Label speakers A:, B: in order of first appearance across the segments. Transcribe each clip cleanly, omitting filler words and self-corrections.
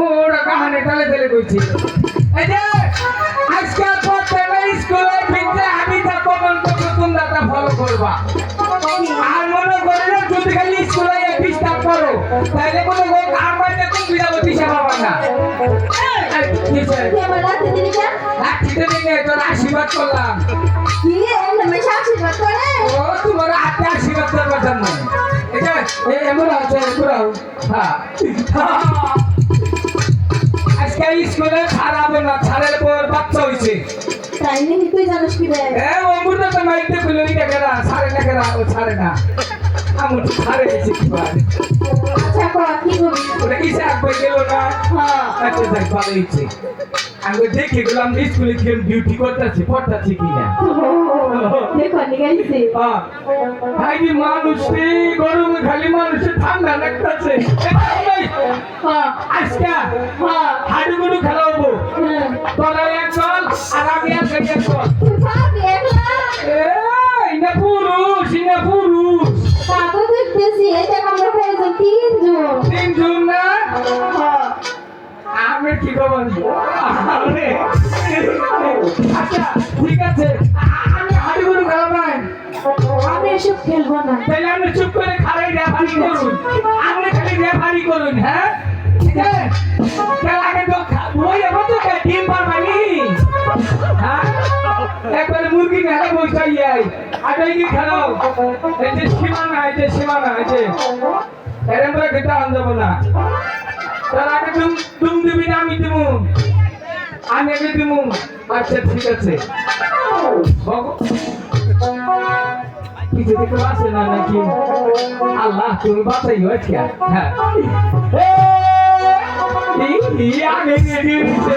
A: ওরা কাহানে তালে তালে কইছি এই যে আজকাল প্রত্যেকটা স্কুলে ভিতরে আমি তা কমন কতক্ষণ দাতা ফলো করবা আর মনে করে না যদি খালি স্কুলে পিস্তা করো তাহলে কোনো লোক আমার দেখুন বিদাবতী সেবা বানা কি স্যার
B: কে বলা দিদি কে
A: লাঠিতে নিয়ে তোর আশীর্বাদ করলাম
B: কি এমন মেশা আশীর্বাদ করে
A: ও তোমার হাতে আশীর্বাদ করবার জন্য এটা এমন আছে পুরাও হ্যাঁ আজকে স্কুলে খারাপ না ছাড়ের পর বাচ্চা হয়েছে
B: তাই নাকি তুই জানিস কি রে
A: অমৃত তো মাইতে খুলে নিতে গেলা ছাড়ে না গেলা ও ছাড়ে না আমি ছাড়ে গেছি কি পারে
B: আচ্ছা করা কি করবি
A: ওটা কিসে একবার গেল না
B: হ্যাঁ
A: আচ্ছা দেখ ভালো হয়েছে আমি দেখে গেলাম স্কুলে গিয়ে ডিউটি করতেছি পড়তেছি কিনা
B: দেখো নিগাইছি
A: ভাই কি মানুষ গরমে খালি মানুষের ঠান্ডা লাগতেছে
B: হ্যাঁ
A: আজকে
B: হ্যাঁ
A: হাডু গুডু খেলা হবো তোরা এক দল আর আমি এক দল
B: ভাবি একলা
A: এই না পুরুষ
B: তাতো দেখতেছি এটা আমরা প্রয়োজন
A: তিনজন না আমি কি খবর আরে আচ্ছা ঠিক আছে আমি হাডু গুডু খেলা নাই
B: আমি এসব খেলবো না
A: তাহলে আপনি চুপ করে খালি রেফারি করুন আপনি খালি রেফারি করুন হ্যাঁ ঠিক আছে খেলাকে তো ওই এবার তো টিম পারবানি হ্যাঁ একবারে মুরগি মেলা বসাই যাই আটাই কি খেলো এই যে সীমানা এই যে এরম করে খেতে আন যাবো না তার আগে তুমি দিবি না আমি দিব আমি আগে দিব আচ্ছা ঠিক আছে কিছু দেখতে পাচ্ছে না নাকি আল্লাহ তুমি বাঁচাই হয়েছে হ্যাঁ আগে রেডি হয়েছে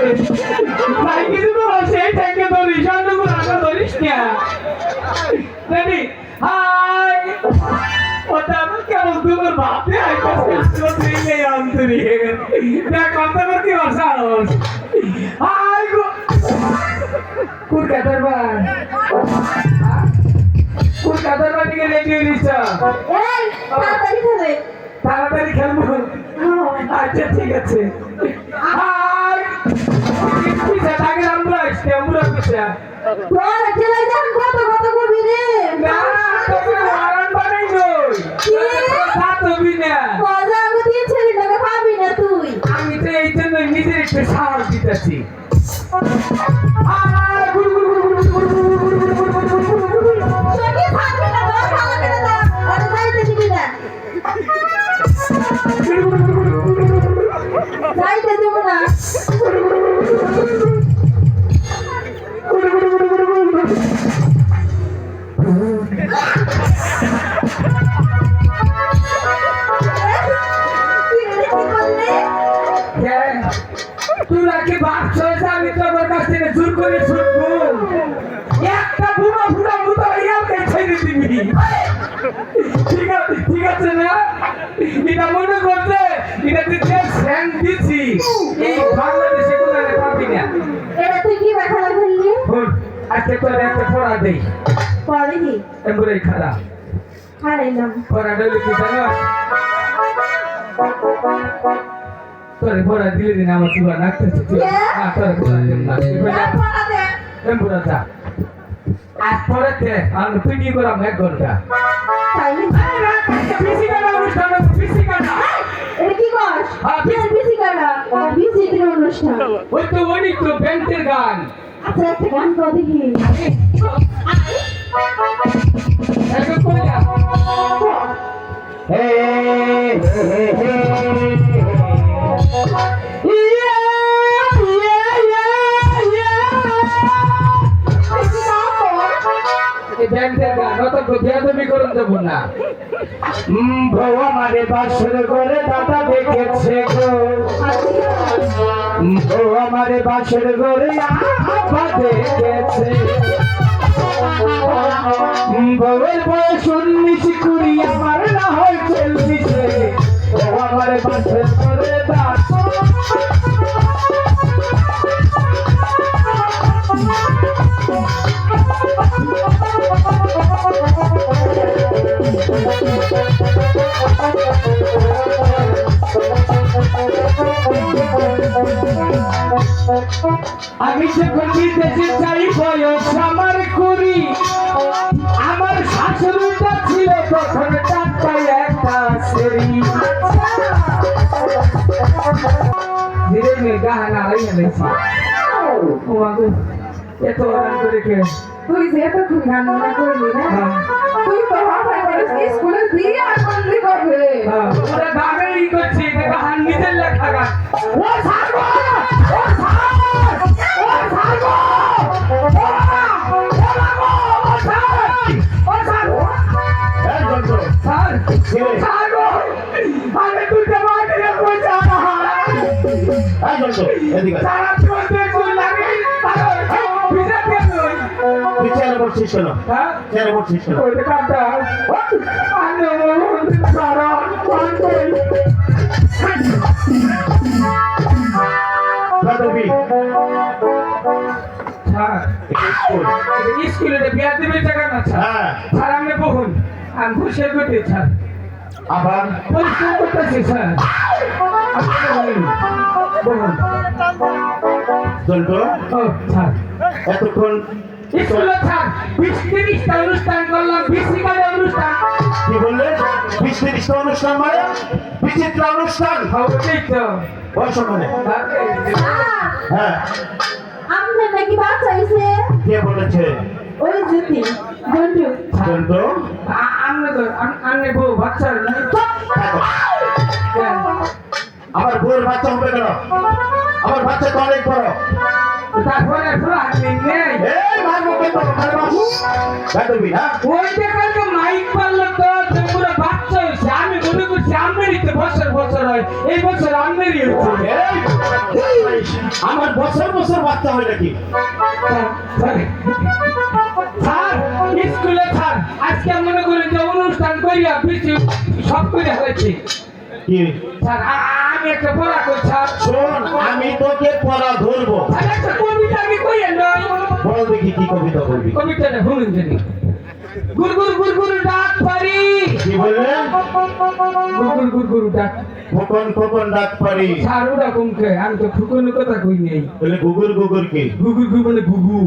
A: তাই কিছু করো সেই থেকে ধরিস অন্যগুলো আগে ধরিস না রেডি হাই ওটা আমার কেমন তোমার ভাবতে আইতেছে অন্তরি দেখ কত করতে বসাস হাই গো কুর কাটার বার কাদার বাটিকে রেডি হয়েছ
B: এই তাড়াতাড়ি খেলে
A: তাড়াতাড়ি খেলবো আচ্ছা ঠিক আছে আর পিছা থাকে আমরা পিছা
B: তোর খেলে যান কত করবি রে
A: না তুমি মারান বানাই নই
B: কি
A: সাতবি না
B: মজা আমি 3 টাকা পাবি না তুই
A: আমি তো এই জন্য নিজের একটু সাহস দিতেছি আর গুড় গুড় গুড় গুড় গুড় গুড় গুড় গুড় গুড়
B: সত্যি থাকবি না তোর খাওয়া কেন না আর যাইতে দিবি না যাইতে দিব না
A: তোরা কি ভাবছো যে আমি তোমার কাছ থেকে জোর করে ছুটবো একটা বুড়া মুতো ইয়াকে ছেড়ে দিবি ঠিক আছে না এটা মনে করছে এটা তুই যে স্যাং দিছি এই বাংলাদেশে কোনো পাবি না
B: এটা তুই কি খেলা খেললি
A: আজকে তোর একটা পড়া দেই
B: পরে কি
A: এমবুড়াই খারাপ
B: হারাইলাম
A: পড়া ডলে কি জানো তোরে পড়া দিলে দিন আমার তুবা নাকতেছে না তোরে পড়া দিন না
B: পড়া দে
A: এমবুড়া যা আজ পড়াতে আমি পিটি করাম 1 ঘন্টা
B: তাই
A: পিসি কাটা অনুষ্ঠান পিসি কাটা
B: এটা কি করছ কি বিসি করা বিসি দিন অনুষ্ঠান
A: ওই তো ব্যান্ডের গান
B: আচ্ছা একটা গান কর দেখি
A: একটু করে যা হে হে হে ব্যান্ডের গান অত বেয়াদবি করুন দেবো না বউ আমারে বাসর করে দাদা দেখেছে গো বউ আমারে বাসর করে আপা দেখেছে বউয়ের বয়স 19-20 আমার না হয় 40 বউ আমারে বাসর করে দাদা আমি যখন বিদেশে যাই বয়স আমার কুড়ি আমার শাশুড়িটা ছিল তখন টাকায় একটা সেরি ধীরে ধীরে গাহানা হারাইয়া গেছি ও আগু এত রান করে কে
B: তুই যে এতক্ষণ রান্না করলি না তুই তো ভাবাই বলিস স্কুলে দিয়ে আর বন্ধি করবে
A: ওরা দামেরই করছে গাহান নিজের লেখা গান ও সারগো ও সার ও সারগো আমি তুই মাঠে পৌঁছা সারা দেখুন লাগে
C: চেয়ারে বসছিস কেন চেয়ারে বসছিস কেন
A: ওই কাটা সারা
C: বাদবি
A: স্কুলে বিয়া দিবে টাকা না
C: হ্যাঁ
A: স্যার আমি বহুন আমি ঘুষে করতে স্যার
C: আবার
A: পরিষ্কার করতেছি স্যার বহুন
C: জন্টু
A: ও স্যার
C: এতক্ষণ
A: স্কুলে স্যার 20-30টা অনুষ্ঠান করলাম 20 টাকা অনুষ্ঠান
C: কি বললে 20-30টা অনুষ্ঠান মানে বিচিত্র অনুষ্ঠান
A: হবেই তো
C: বয়স মানে হ্যাঁ
B: আপনার নাকি বাচ্চা হয়েছে
C: কে বলেছে
B: ওই জ্যোতি জন্টু
C: জন্টু
A: আমি বউ বাচ্চা
C: আমার বউয়ের বাচ্চা হবে কেন আমার বাচ্চা তো অনেক বড়
A: তারপরে নেই
C: এই মারবো কিন্তু মারবো বাদবি না
A: ওই দেখাকে মাইক পারলো তো পুরো বাচ্চা হয়েছে আমি মনে করছি আমেরিতে বছর বছর হয় এই বছর আমেরি হচ্ছে
C: এই, আমার বছর বছর বাচ্চা হয় নাকি
A: স্যার স্কুলে স্যার আজকে মনে করেন যে অনুষ্ঠান করিয়া পিছু সব করে হয়েছে
C: কি
A: স্যার আমি একটা পড়া করছি স্যার
C: শোন আমি তোকে পড়া ধরবো
A: স্যার একটা কবিতা আমি কইয়া নয়
C: বল দেখি কি কবিতা বলবি
A: কবিতাটা শুনুন জানি গুর গুর গুর গুর ডাক পারি
C: কি বললে
A: গুর গুর গুর গুর ডাক
C: খোকন খোকন ডাক পারি
A: স্যার ওটা কমকে আমি তো ফুকনের কথা কই নেই
C: বলে গুগুর গুগুর কি
A: গুগুর গু মানে গুগু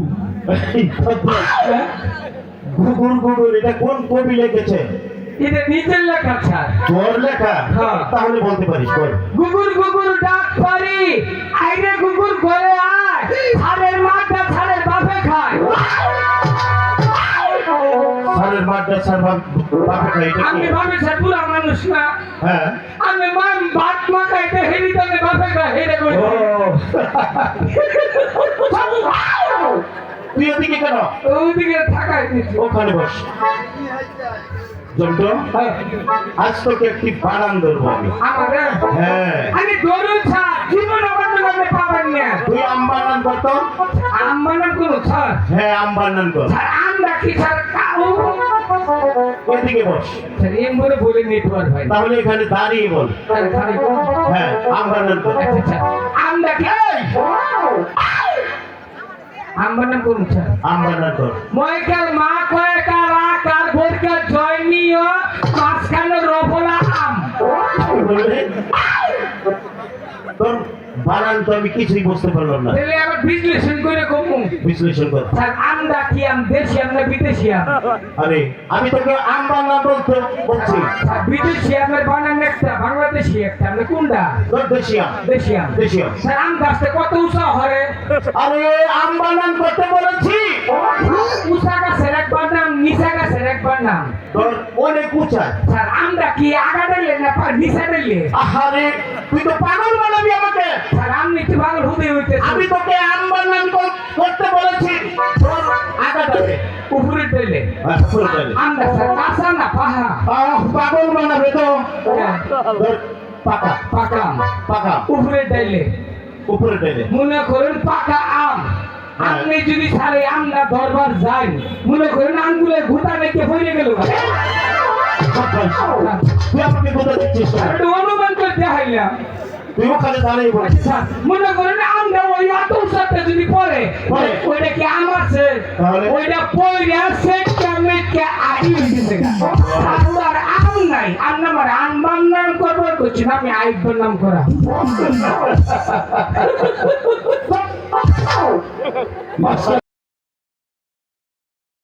A: হ্যাঁ?
C: গুগুর গুগুর এটা কোন কবি লিখেছে
A: এটা নিজের লেখা স্যার
C: তোর লেখা
A: হ্যাঁ।
C: তাহলে বলতে পারিস বল
A: গুগুর গুগুর ডাক পারি আইরে গুগুর ঘরে আয় ছাড়ের মাঠটা ছাড়ের বাপে খায়
C: সারের মাঠটা সার বাপে খাই এটা কি
A: আমি ভাবে স্যার পুরা মানুষ না
C: হ্যাঁ
A: আমি ভাত মাখাইতে হেরি তবে বাপে খায় হেরে বলি
C: ও তুই ওদিকে কেন
A: ওদিকে থাকাই দিচ্ছি
C: ওখানে বস জন্টু আজ তোকে একটি বানান ধরবো আমি
A: আমার
C: হ্যাঁ
A: আমি দৌড়ুন স্যার জীবন আমার নামে পাবেন না
C: তুই আম বানান কর তো
A: আমার নাম কোনো স্যার
C: হ্যাঁ আম বানান কর
A: স্যার আমরা কি স্যার কাউ
C: এদিকে বস
A: স্যার এম বলে বলে নেটওয়ার্ক ভাই
C: তাহলে এখানে দাঁড়িয়ে বল
A: স্যার খালি
C: হ্যাঁ আম বানান কর
A: আচ্ছা স্যার আমরা কি আমার নাম কোন স্যার
C: আম বানান কর
A: ময়কার মা কয়কার আকার ভরকার জয়নীয় মাঝখানে রফলা আম
C: কি বললি? তোর বানান তো আমি কিছুই বুঝতে পারলাম না
A: তাহলে আবার বিশ্লেষণ করে কমু
C: বিশ্লেষণ কর
A: স্যার আমরা কি আম দেশি আম না বিদেশি আম
C: আরে আমি তোকে আম বানান বলতে বলছি
A: স্যার বিদেশি আমের বানান একটা বাংলাদেশি একটা আমরা কোনটা
C: তোর দেশি আম
A: দেশি আম
C: দেশি আম
A: স্যার আম গাছটা কত উঁচা হরে
C: আরে আম বানান করতে বলেছি
A: উঁচা গাছের একবার নাম নিচা গাছের একবার নাম
C: তোর অনেক উঁচা
A: স্যার আমরা কি আগা দিলে না নিচা দিলে
C: আহারে তুই তো পাগল বানাবি আমাকে
A: স্যার আমি একটু পাগল হতে হইতে
C: আমি তোকে আম বানান করতে বলেছি তোর আগাটাতে
A: উপরে দিলে
C: হ্যাঁ পুরো তাই
A: আমরা স্যার কাঁচা না পাহা
C: পাগল বানাবে তো তোর পাকা
A: পাকা আম
C: পাকা
A: উপরে দিলে
C: উপরে টেনে
A: মনে করেন পাকা আম আপনি যদি সারে আমরা দরবার যাই মনে করেন আঙ্গুলে ঘুটা রেখে হয়ে গেল
C: তুই আমাকে কোথায় দিচ্ছিস
A: একটু অনুমান করে দেখাইলাম
C: তুই ওখানে দাঁড়িয়ে বল
A: আচ্ছা মনে করেন আমরা ওই অত সাথে যদি পড়ে
C: পড়ে।
A: ওইটা কি আম আছে
C: তাহলে?
A: ওইটা পড়ে সেটা মেটকে আই হইতেছে আর আম নাই আর না মানে আম বান্নাম করবো করছি না আমি আইব নাম করা
C: বাচ্চা